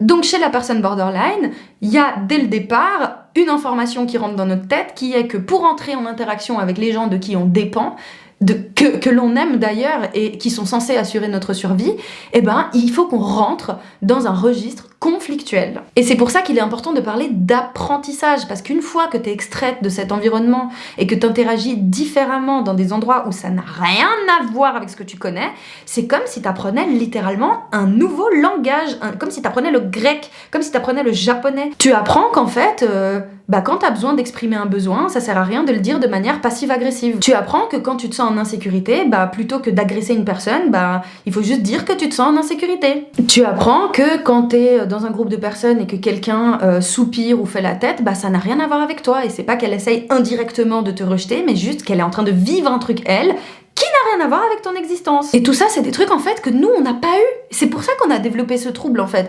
Donc chez la personne borderline, il y a dès le départ une information qui rentre dans notre tête qui est que pour entrer en interaction avec les gens de qui on dépend, que l'on aime d'ailleurs et qui sont censés assurer notre survie, eh ben, il faut qu'on rentre dans un registre conflictuel. Et c'est pour ça qu'il est important de parler d'apprentissage, parce qu'une fois que tu es extraite de cet environnement et que tu interagis différemment dans des endroits où ça n'a rien à voir avec ce que tu connais, c'est comme si tu apprenais littéralement un nouveau langage, comme si tu apprenais le grec, comme si tu apprenais le japonais. Tu apprends qu'en fait, quand tu as besoin d'exprimer un besoin, ça sert à rien de le dire de manière passive-agressive. Tu apprends que quand tu te sens en insécurité, plutôt que d'agresser une personne, il faut juste dire que tu te sens en insécurité. Tu apprends que quand t'es dans un groupe de personnes et que quelqu'un soupire ou fait la tête, ça n'a rien à voir avec toi, et c'est pas qu'elle essaye indirectement de te rejeter, mais juste qu'elle est en train de vivre un truc, elle, qui n'a rien à voir avec ton existence. Et tout ça, c'est des trucs en fait que nous, on n'a pas eu. C'est pour ça qu'on a développé ce trouble en fait.